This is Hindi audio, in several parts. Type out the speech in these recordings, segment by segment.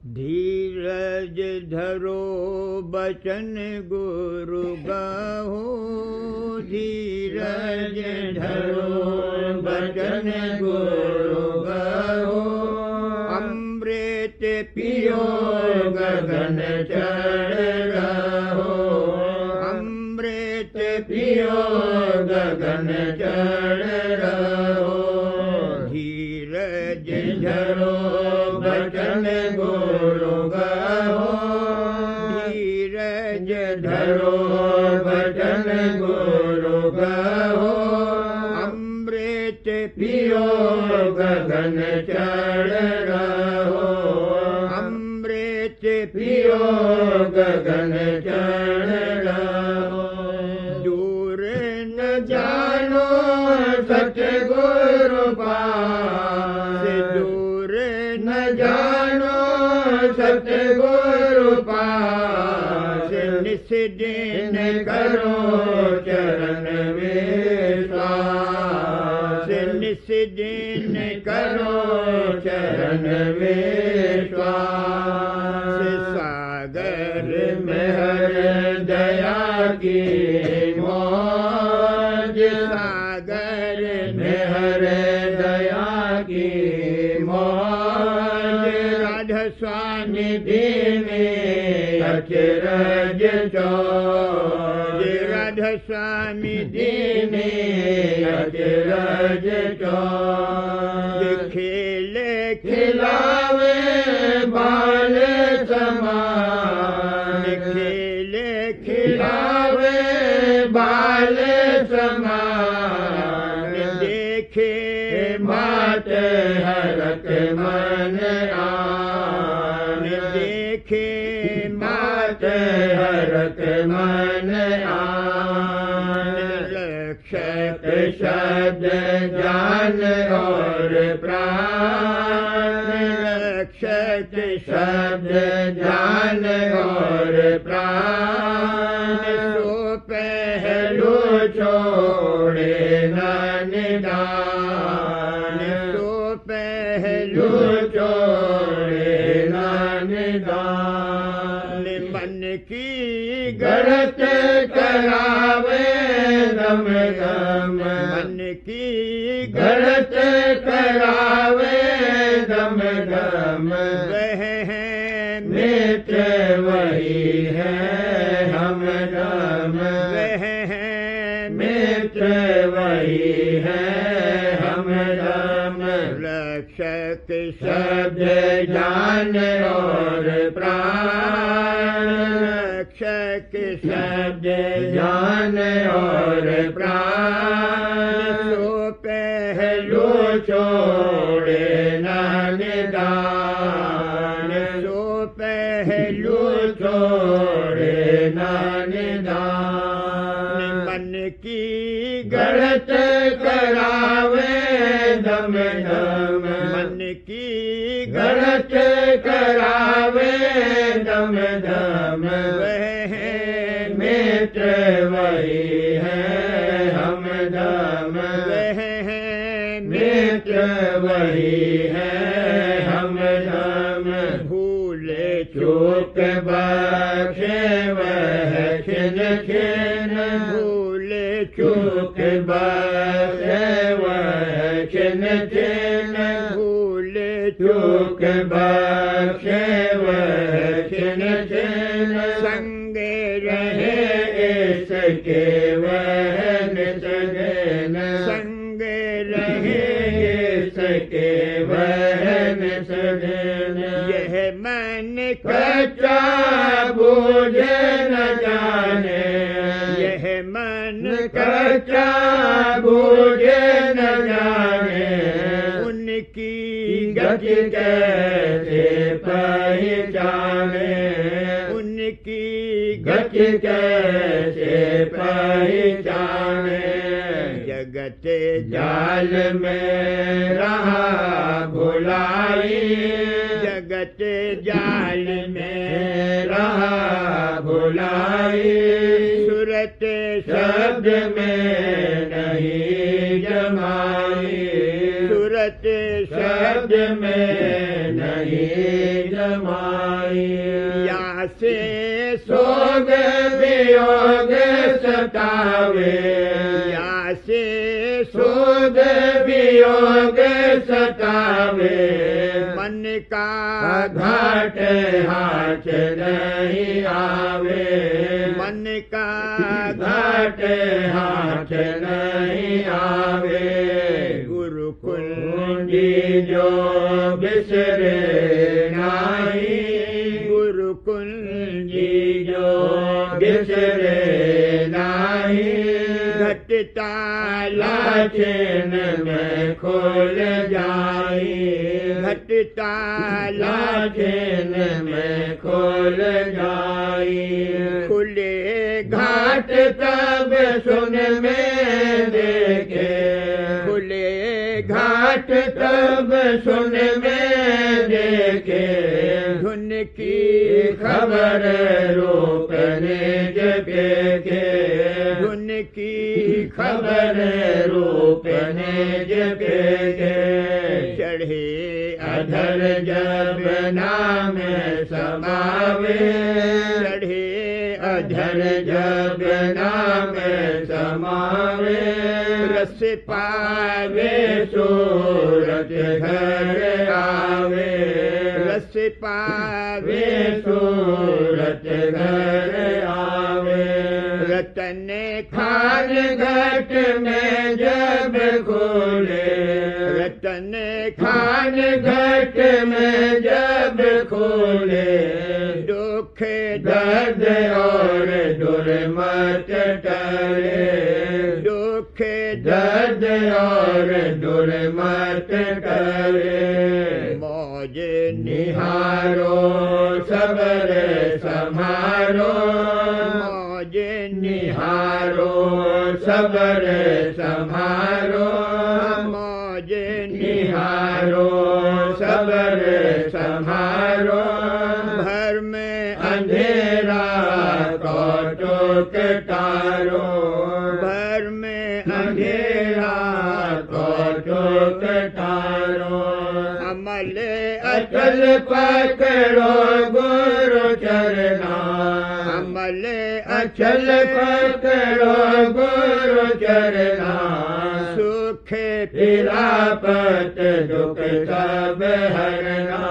धीरज धरो बचन गुरु गाहो, धीरज धरो बचन गुरु गाहो। अमृत पियो गगन चढ़ रहो, अमृत पियो गगन चढ़ रहो। धीरज धरो बचन गुरु गाहो, धीरज धरो बचन गुरु गाहो। अमृत पियो गगन चढ़ रहो, अमृत पियो गगन चढ़ रहो। दूर न जानो सतगुरु पास, दूर न जानो सतगुरु पास। निस दिन करो चरण में श्वास, निस दिन करो चरण में श्वास। सागर में हर दया की मौज, सागर में हर दया की मौज। राधा स्वामी दीने अचरज चौज, राधा स्वामी दीने अचरज चौज। खेले खिलावे बाल समान, खेले खिलावे बाल समान। देखे मात हरक मन आन, देखे मात हरक मन आन। रक्षक शब्द जान और प्राण, रक्षक शब्द जान और प्राण। सो पहलू छोड़े न निदान, सो पहलू छोड़े न निदान। मन की गढ़त करावे दम दम, मन की गढ़त करावे दम दम। वह है मित्र वही है हमदम, वह है मित्र वही है हमदम। रक्षक शब्द जान और प्राण, रक्षक शब्द जान और प्राण। सो पहलू छोड़े न निदान, सो पहलू छोड़े न निदान। मन की गढ़त करावे दम दम, मन की गढ़त करावे दम दम। वह है मित्र वही है हमदम, वह है मित्र वही है हमदम। भूले चूक बख्शे वह छिन छिन, भूले चूक बख्शे वह छिन छिन। भूले चूक बख्शे वह छिन छिन। संग रहे इसके वह नित दिन, संग रहे इसके वह नित दिन। यह मन कच्चा बूझे न जाने, यह मन कच्चा बूझे न जाने। उनकी गति कैसे पहचाने, उनकी गति कैसे पहचाने। जगत जाल में रहा भुलाई, जगत जाल में रहा भुलाई। सूरत शब्द में नहीं जमाई, सूरत शब्द में नहीं जमाई। जाई। या से सोग वियोग सतावे, या से सोग वियोग सतावे, मन का घाट हाथ नहीं आवे, मन का घाट हाथ नहीं आवे। गुरुकुल कुंजी जो बिसरे नाही, गुरुकुल जी जो बिसरे नाही, घटता लाचन में खोल जाई, घटता लाचन में खोल जाई। खुले घाट तब सुन में देखे, खुले घाट तब सुन में देखे, धुन की खबर रोपने जगे के, धुन की खबर रोपने जगे के। चढ़े अधर जब नाम समावे, चढ़े अधर जब नाम समावे, रस पावे, वे सूरत घर आवे, रस पावे, वे सूरत घर आवे। रतन खान घट में जब खोले, रतन खान घट में जब खोले, दुख दर्द और दुर्मत टले, दुख दर्द और दुर्मत टले। मौज निहारो सबर समारो, मौज निहारो सबर समारो, मौज निहारो सबर समारो। भर में अंधेरा कौतुक तारो, भर में अंधेरा कौतुक तारो। अमल अचल पकड़ो गुरु चरना, अमल अचल पकड़ो गुरु चरना। सुख पीरापत दुख सब हरना,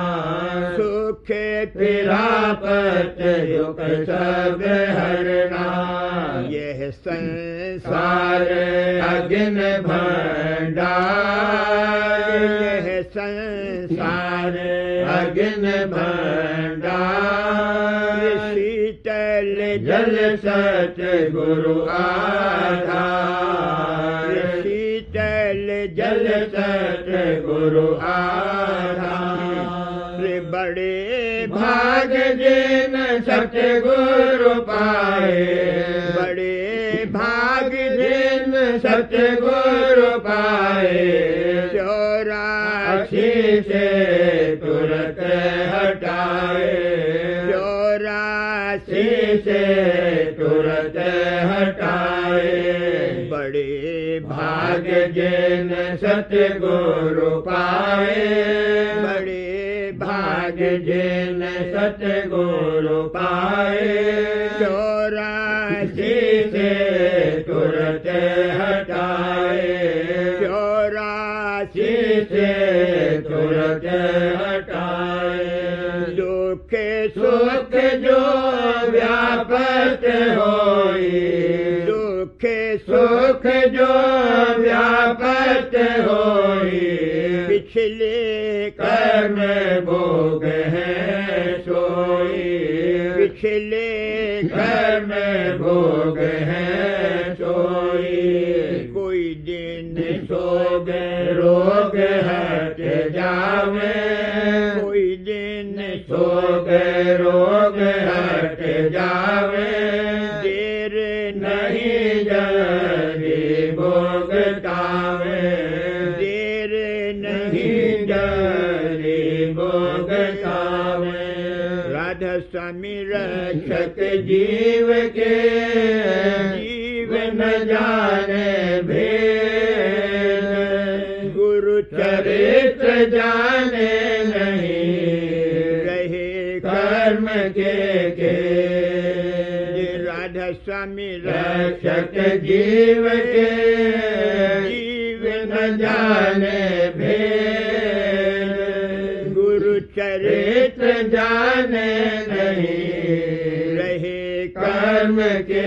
सुख पीरापत दुख सब हरना। यह संसार सारे अग्न भंडार, यह संसार अग्न भंडार। शीतल जल सत गुरु आधार, शीतल जल सत गुरु आधार। बड़े भाग जिन सतगुरु पाए, बड़े भाग जिन सतगुरु पाए। 84 से तुरत हटाए, 84 से तुरत हटाए। बड़े भाग जिन सतगुरु पाए, बड़े भाग जिन सतगुरु पाए। 84 से तुरत हटाए, 84 से तुरत हटाए। दुख सुख जो व्यापत होई, दुख सुख जो व्यापत होई। पिछले कर्म भोग है सोई, पिछले कर्म भोग है सोई। कोई दिन सोग रोग हट जावे, कोई दिन सोग रोग हट जावे। देर नहीं जल्दी भोगतावे, देर नहीं नहीं जल्दी भोगतावे। राधा स्वामी रक्षक रक्षक जीव के जीव न जाने भेद, गुरु चरित्र जाने नहीं रहे कर कर्म के राधा स्वामी रक्षक जीव के जीव न जाने भेद गुरु चरित्र जाने नहीं रहे कर्म के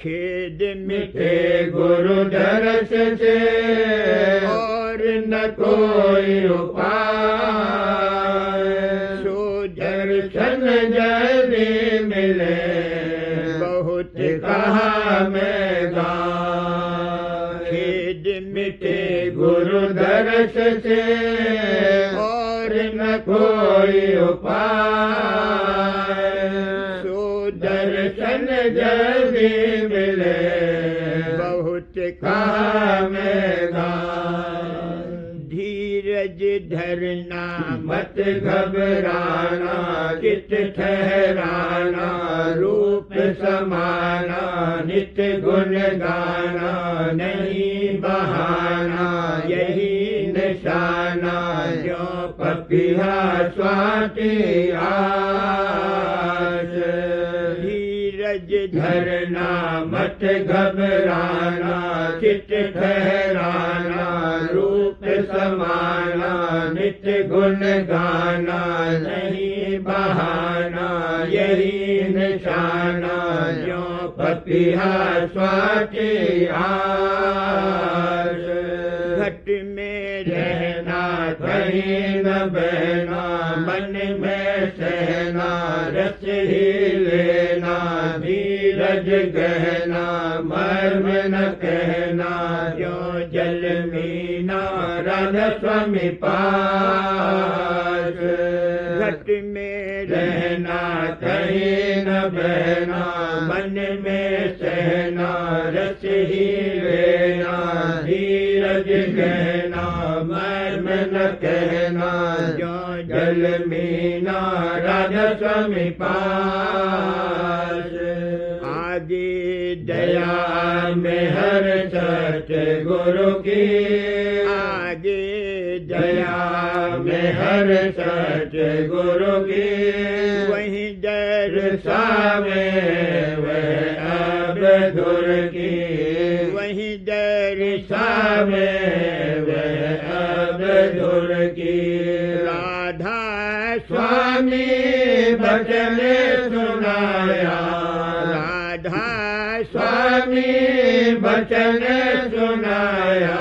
खेद मिटे गुरु दर्श से और न कोई उपाय सो दर्शन जल्दी मिले बहुत कहा मैं गा खेद मिटे गुरु दर्श से और न कोई उपाय सो दर्शन जल्दी मिले बहुत कहा मैं गा धीरज धरना मत घबराना चित ठहराना रूप समाना नित्य गुण गाना नहीं बहाना यही निशाना जो पपिया स्वाति आस धीरज धरना मत घबराना चित ठहराना रूप समाना नित्य गुण गाना नहीं बहाना यही निशाना जो पपिया स्वाति आस घट में रहना कहीं न बहना मन में सहना रस ही लेना धीरज गहना मर्म न कहना जो जल मीना राधा स्वामी पास घट में रहना कहीं न बहना मन में सहना रस ही लेना धीरज गहना मर्म न कहना जो जल मीना राधा स्वामी पास आगे दया में हर सच गुरु की आगे दया में हर सच गुरु की वहीं डर सावे वह अब धुर की वहीं डर सावे वह अब धुर की राधा स्वामी बचन सुनाया राधा स्वामी बचन सुनाया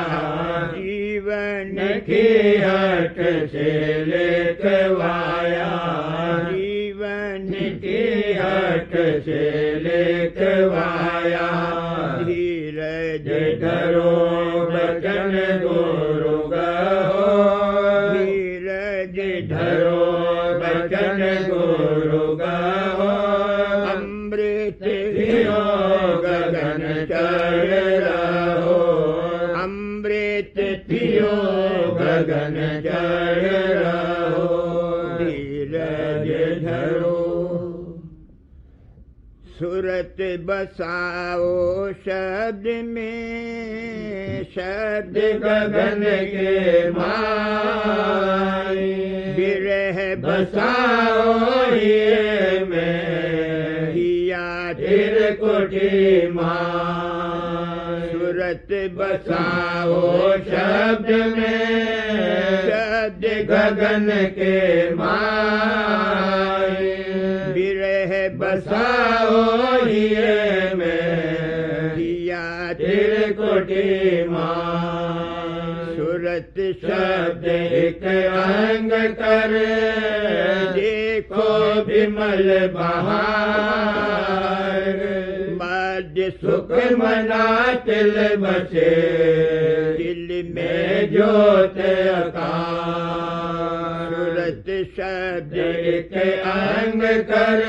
जीवन की हट से लेखवाया जीवन की हट से लेखवाया धीरज धरो बचन गुरु गहो धीरज धरो बचन गुरु गहो अमृत पियो गगन चढ़ रहो अमृत पियो गगन चढ़ रहो धीरज धरो सुरत बसाओ शब्द में शब्द गगन के माई विरह बसाओ ये में हिया फिर कुटी माँ सुरत बसाओ शब्द में शब्द गगन के माई विरह बसाओ ये में हिया फिर कुटी माँ सुरत शब्द एक अंग कर देखो विमल बहार मध्य सुख मना तिल बसे दिल में में ज्योत आकार सुरत शब्द एक अंग कर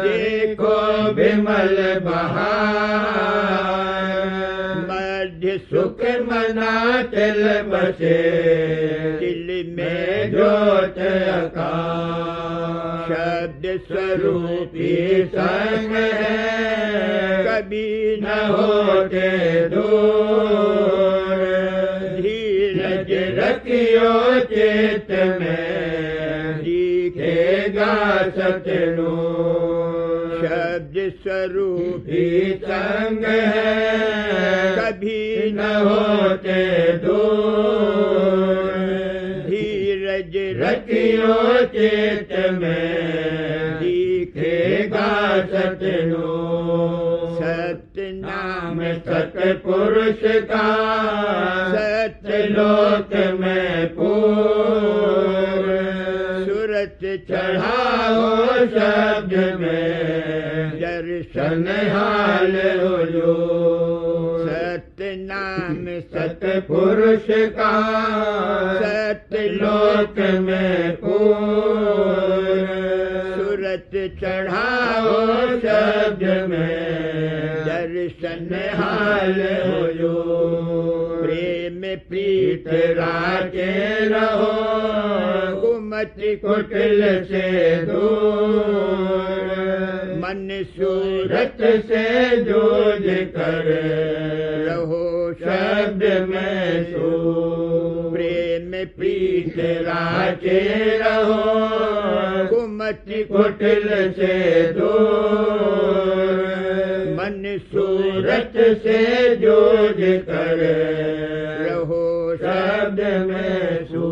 देखो विमल बहार मध्य सुख मना तिल बसे दिल में में ज्योत आकार शब्द स्वरूपी संग है कभी न होते दूर धीरज रखियो चित में सतनु शब्द स्वरूप ही संग है कभी न होते दूर धीरज रखियो चित में दिखेगा सतनु सत्य नाम सतपुरुष का सत्य लोक में पूर सूरत चढ़ाओ शब्द में दर्शन हाल हुजूर सत्य नाम सतपुरुष का सत्य लोक में पूर सूरत चढ़ाओ शब्द में दर्शन हाल हुजूर प्रेम प्रीत राजे रहो कुमति कुटिल से दूर मन सूरत रत से जूझ कर रहो शब्द में सो प्रेम प्रीत राजे रहो कुमति कुटिल से दूर मन सूरत सूरत से जूझ कर रहो शब्द में सो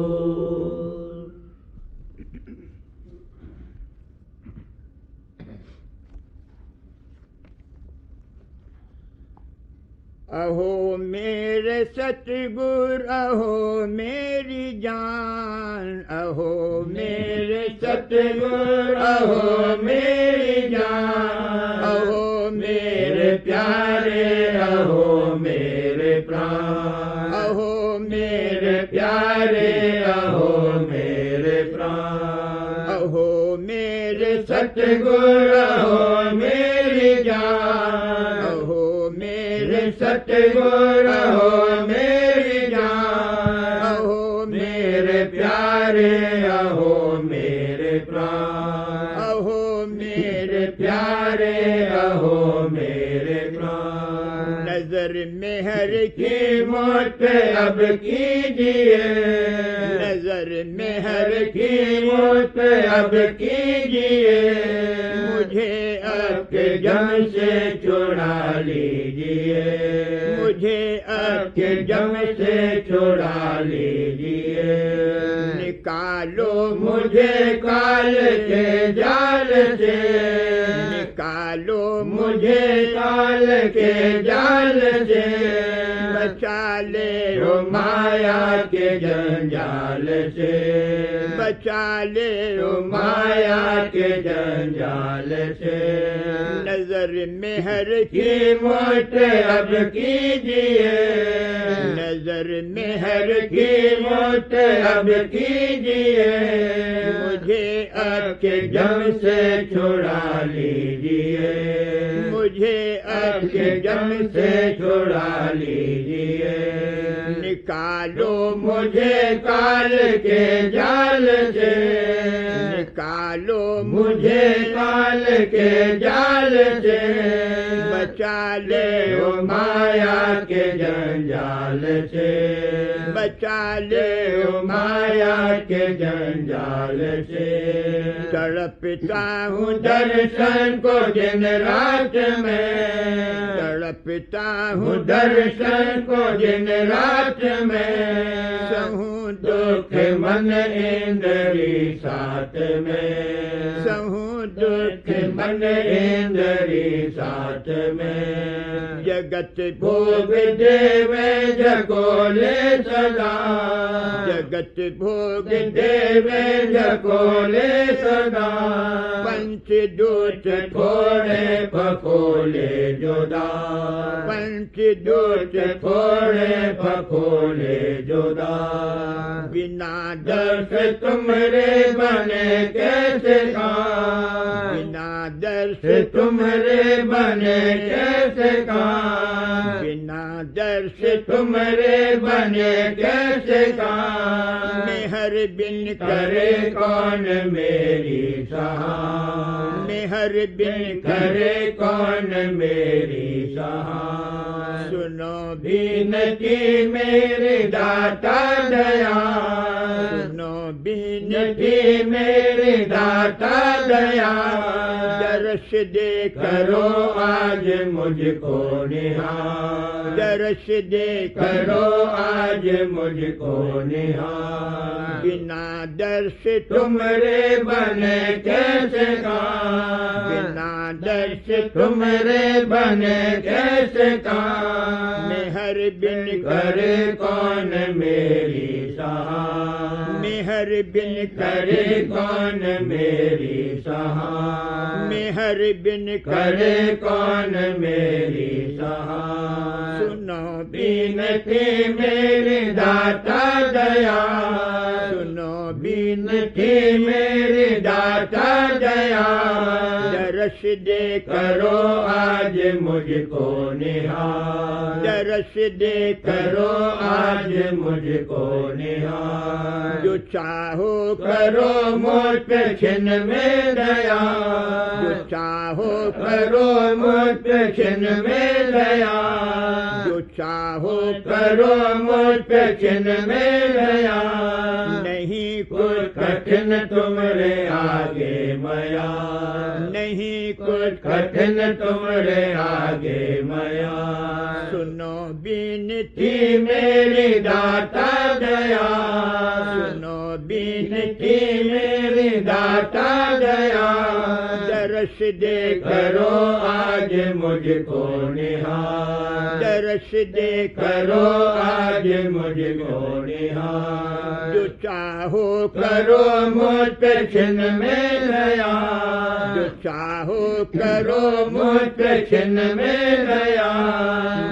अहो मेरे सतगुर अहो मेरी जान अहो मेरे सतगुर अहो मेरी जान अहो मेरे प्यारे अहो मेरे प्राण अहो मेरे प्यारे अहो मेरे प्राण अहो मेरे सतगुर अहो मेरी जान अहो मेरे सतगुर अहो मेरी जान अहो मेरे प्यारे अहो मेरे प्राण अहो मेरे प्यारे अहो मेरे प्राण नजर में हर की मौत अब कीजिए नजर में हर की मौत अब कीजिए मुझे आपके जम से छुड़ा लीजिए मुझे आपके जम से छुड़ा लीजिए निकालो मुझे काल के जाल से निकालो मुझे काल के जाल से बचा ले ओ माया के जंजाल से बचा ले ओ माया के जंजाल से नजर में हर की मौत अब कीजिए नजर में हर की मौत अब कीजिए मुझे आपके जम से छुड़ा लीजिए मुझे आपके जम से छुड़ा लीजिए निकालो मुझे काल के जाल से निकालो मुझे काल के जाल से बचा ले ओ माया के जंजाल से बचा ले ओ माया के जंजाल से तड़पता हूँ दर्शन को दिन रात में तड़पता हूँ दर्शन को दिन रात में सहूँ दुख मन इंद्री साथ में सहूँ दुख मन इंद्री साथ में जगत भोग देवे जगोले सदा जगत भोग देवे जगोले सदा पंच दूत थोड़े फकोले जुदा पंच दूत थोड़े फकोले जुदा बिना दर्श तुमरे बने कैसे का बिना दर्श तुमरे बने कैसे का बिना दर्श तुमरे बने कैसे का मेहर बिन करे कौन मेरी सहा मेहर बिन करे कौन मेरी सहा सुनो बीनती मेरे दाता दया सुनो बिनती मेरी दाता दया, दर्श दे करो आज मुझको निहाल, दर्श दे करो आज मुझको निहाल। बिना दर्श तुमरे बने कैसे काम, बिना दर्श तुमरे बने कैसे काम। मेहर बिन करे कौन मेरी सहाय, मेहर बिन करे कौन मेरी सहाय, मेहर बिन करे कौन मेरी सहाय। सुनो बिनती मेरी दाता दया, सुनो बिनती मेरी दाता दया, दर्श दे करो आज मुझको निहाल, दर्श दे करो आज मुझको निहाल। जो चाहो करो मुझ पे छिन में दया, जो चाहो करो मुझ पे छिन में दया, जो चाहो करो मुझ पे छिन में दया। नहीं कुछ कठिन तुमरे आगे मया, नहीं कुछ कठिन तुमरे आगे मया। सुनो बिनती ती मेरी दाता दया, सुनो बिनती मेरी दाता दया, दर्श दे करो आज मुझको निहाल, दर्श दे करो आज मुझको निहाल। जो चाहो करो मुझ पे छिन में दया, जो चाहो करो मुझ पे छिन में दया।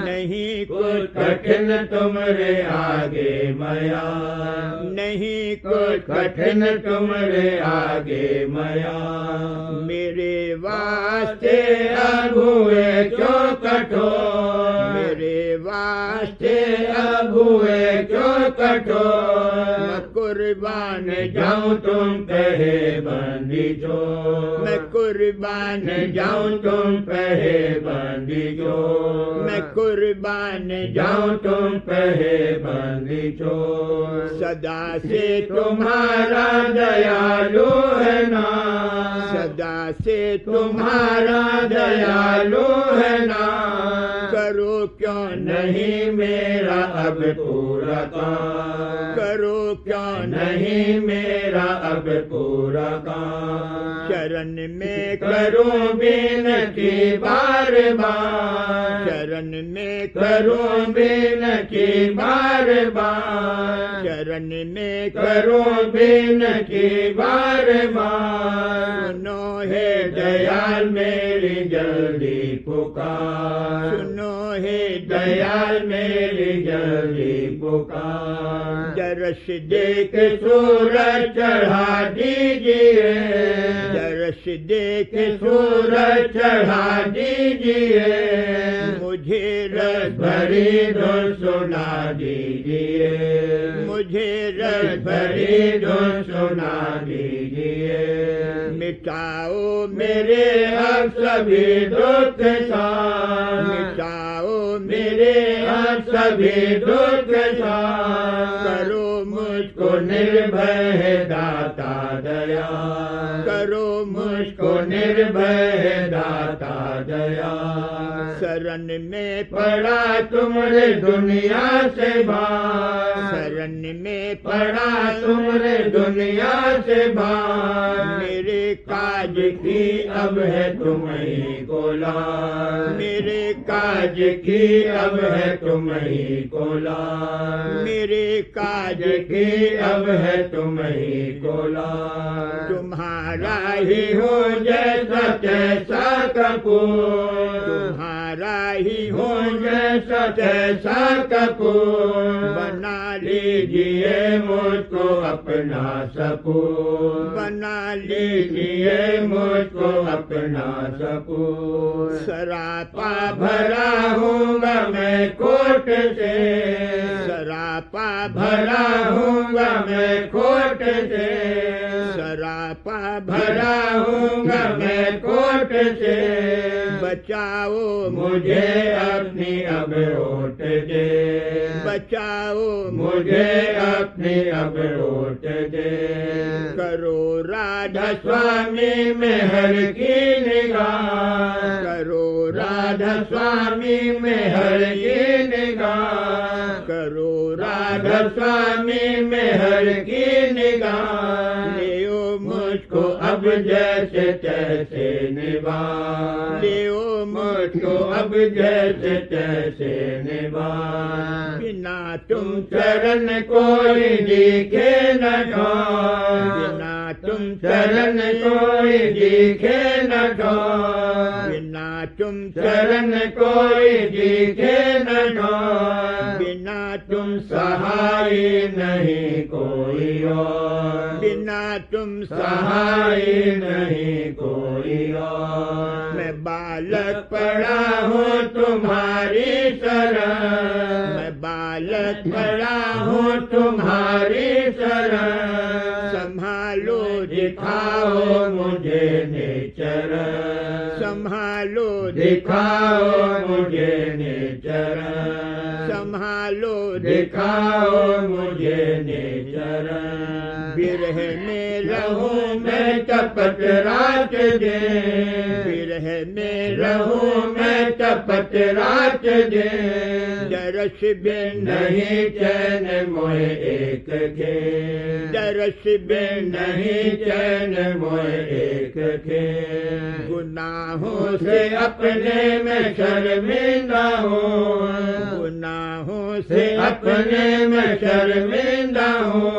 नहीं कुछ कठिन तुमरे आगे मया, नहीं कुछ कठिन तुमरे आगे मया। मेरे वास्ते वास्ते अब हुए क्यों कठोर, मेरे वास्ते वास्ते अब हुए क्यों कठोर। मैं कुर्बान न जाऊं तुम कहे बंदी जो, मैं कुर्बान न जाऊं तुम कहे बंदी जो, मैं कुर्बान जाऊं तुम कहे बंदी जो। सदा से तुम्हारा दयालु है ना, सदा से तुम्हारा दयालु है ना। करो क्यों नहीं मेरा अब पूरा काम, करो क्यों नहीं मेरा अब पूरा काम। शरण में करूं बिनती बार बार, शरण में करूं बिनती बार बार, शरण में करूं बिनती बार बार। सुनो हे दयाल मेरी जल्दी पुकार, सुनो हे दयाल मेरी जल्दी पुकार। दर्श देख सूरज चढ़ा दीजिए, दर्श देख सूरज चढ़ा दीजिए। मुझे रस रस भरी धुन सुना दीजिए, मुझे रस रस भरी धुन सुना दीजिए। मिटाओ मेरे अब सभी दुख साथ, मिटाओ मेरे अब सभी दुख साथ। करो मुझको को निर्भय है दाता दया, करो मुझको निर्भय है दाता दया। शरण में पड़ा तुमरे दुनिया से बाहर, शरण में पड़ा तुमरे दुनिया से बाहर। मेरे काज की अब है तुम ही को लाज, मेरे काज की अब है तुम ही को लाज, मेरे काज की अब है तुम ही को लाज। तुम्हारा ही हो जैसा तैसा कपूर, तुम्हारा ही हो जैसा तैसा कपूर। बना लीजिए मुझको अपना सपूर, बना लीजिए मुझको अपना सपूर। सरापा भरा हूँगा मैं कोट से, सरापा भरा हूँगा मैं कोट से, सरापा भरा हूँगा मैं कोट से। बचाओ मुझे अपनी अब ओट दे, बचाओ मुझे अपनी अब ओट दे। करो राधा स्वामी में हर की निगाह, करो राधा स्वामी में हर की निगाह, करो राधा स्वामी में हर की निगाह। लियो मुझको अब जैसे तैसे निभा, लियो मुझको अब जैसे तैसे निभा। बिना तुम चरण कोई दिखे न ठोर, बिना तुम चरण कोई दिखे न ठोर, बिना तुम चरण कोई दिखे न ठोर। बिना तुम सहाय नहीं कोई और, बिना तुम सहाय नहीं कोई और। मैं बालक पड़ा हूँ तुम्हारी शरण, मैं बालक पड़ा हूँ तुम्हारी शरण। संभालो दिखाओ मुझे निचरण, संभालो दिखाओ मुझे निचरण, संभालो दिखाओ मुझे निचरण। बिरह में रहूं रहूं मैं तपत रात दिन, बिरह में रहूं मैं तपत रात दिन। दरस बिन नहीं चैन मोहे एक खे, दरस बिन नहीं चैन मोहे एक खे। गुनाहों से अपने में शर्मिंदा हूँ, गुनाहों से अपने में शर्मिंदा हूँ।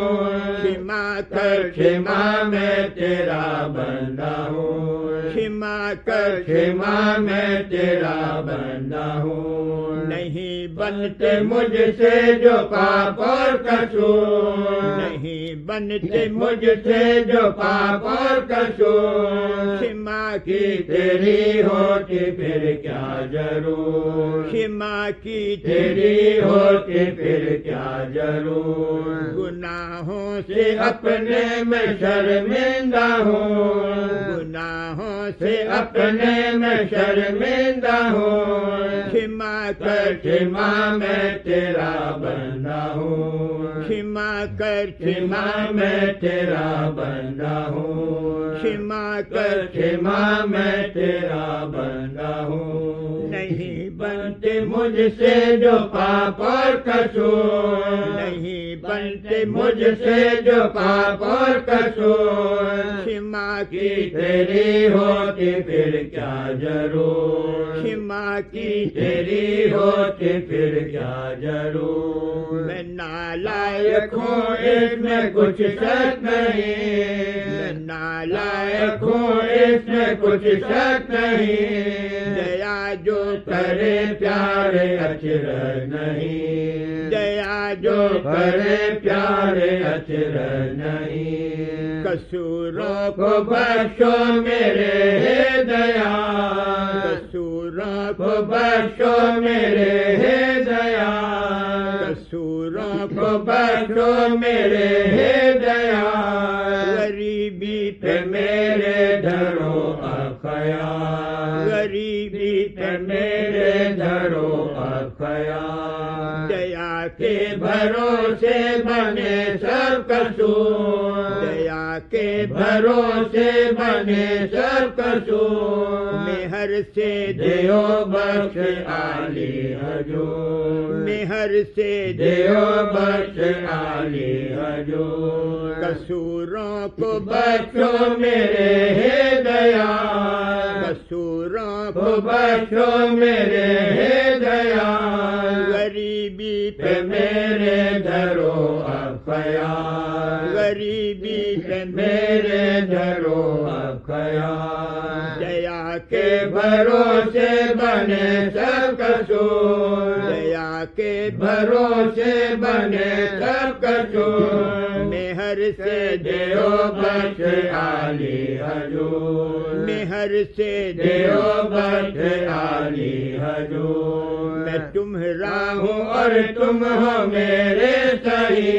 क्षमा कर क्षमा मैं तेरा बंदा हूँ, क्षमा कर क्षमा मैं तेरा बंदा हूँ। नहीं बनते बनते मुझसे जो पाप और कसूर, नहीं बनते मुझसे जो पाप और कसूर। क्षमा की की तेरी होती फिर क्या जरूर, क्षमा की तेरी होती फिर क्या जरूर। गुनाहों से से अपने में शर्मिंदा हूँ, गुनाहों से से अपने में शर्मिंदा हूँ। क्षमा कर कर क्षमा मैं तेरा बंदा हूँ, क्षमा कर क्षमा मैं तेरा बंदा हूँ। क्षमा कर कर क्षमा मैं तेरा बंदा हूँ। नहीं बनते मुझसे जो पाप और कसूर, नहीं बनते मुझसे जो पाप और कसूर। क्षमा की की तेरी होती फिर क्या जरूर, क्षमा की तेरी होती फिर क्या जरूर। मैं नालायक लायक हूँ इसमें कुछ शक नहीं, मैं नालायक लायक हूँ इसमें कुछ शक नहीं। दया जो करे प्यारे अचरज नहीं, दया जो जो करे प्यारे अचरज नहीं। कसूरों को बख्शो मेरे हे दया, कसूरों को बख्शो मेरे हे दया, कसूरों को बख्शो मेरे हे दया। गरीबी पे मेरे धरो अखया, गरीबी पे मेरे धरो अखया। दया के भरोसे बने सब कसूर, दया के भरोसे बने सब कसूर। मेहर से देओ बख्श आली हजूर, मेहर से देओ बख्श आली हजूर। कसूरों को बख्शो मेरे हे दया, कसूरों को को बख्शो मेरे हे दया। गरीबी पे मेरे धरो अखया, गरीबी पे मेरे धरो अखया। दया के के भरोसे बने सब कसूर, दया के भरोसे बने सब कसूर। मेहर से देओ बख्श आली हजूर, मेहर से देओ बख्श आली हजूर। मैं तुम्हारा हूँ हूँ और तुम हो मेरे सही,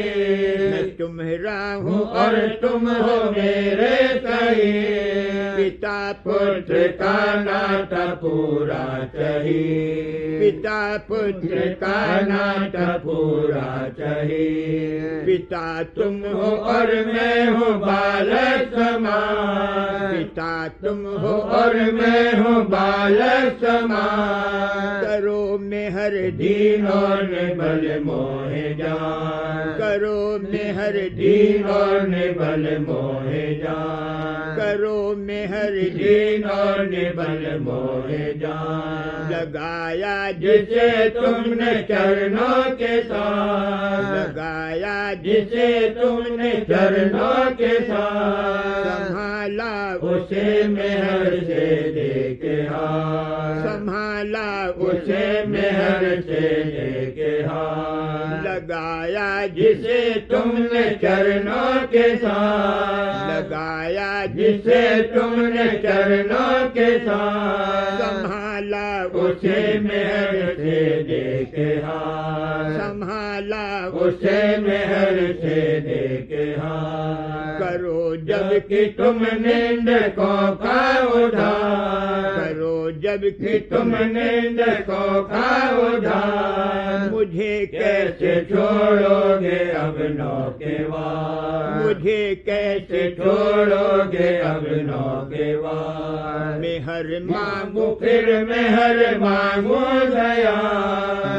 मैं तुम्हारा हूँ हूँ और तुम हो मेरे सही। पिता पुत्र का नाता पूरा चाहिए, पिता पुत्र का नाता पूरा चाहिए। पिता तुम हो और मैं हूँ बालक समान, पिता तुम हो और मैं हूँ बालक समान। करो में हर दीनों ने बल मोहे जान, करो में हर दीनों ने बल मोहे जान, करो में हर दीनों ने बल मोहे जान। लगाया जिसे तुमने चरणों के साथ, लगाया जिसे तुमने चरणों के साथ, संभाला उसे मेहर से देके हाथ, संभाला उसे मेहर से देके हाथ। लगाया जिसे तुमने चरणों के साथ, लगाया जिसे तुमने चरणों के साथ, संभाला उसे मेहर से देके हाथ, संभाला उसे मेहर से देके हाथ। करो जब कि तुम निंदकों का उद्धार, करो जब कि तुम निंदकों का उद्धार। मुझे कैसे छोड़ोगे अब नौकेवार, मुझे कैसे छोड़ोगे अब नौकेवार। मेहर मांगू फिर मेहर मांगू दया,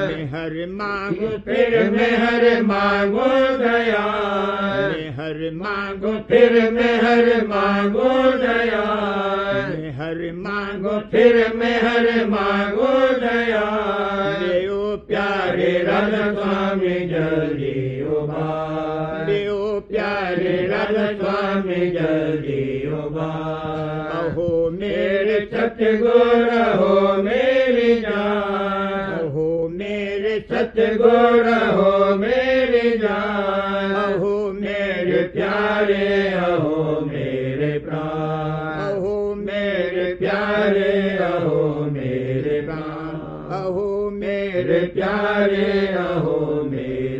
मेहर मांगो फिर मेहर मांगो दया, मेहर मांगो फिर मेहर मांगो दया, मेहर मांगो मांगो फिर मेहर मांगो दया। देओ प्यारे राधा स्वामी जल्दी उबार, देओ प्यारे राधा स्वामी जल्दी उबार। अहो मेरे सतगुर हो मेरी जान, अहो मेरे सतगुर हो मेरी जान। अहो मेरे प्यारे अहो मेरे प्राण, अहो मेरे प्यारे अहो मेरे प्राण, अहो मेरे प्यारे अहो मेरे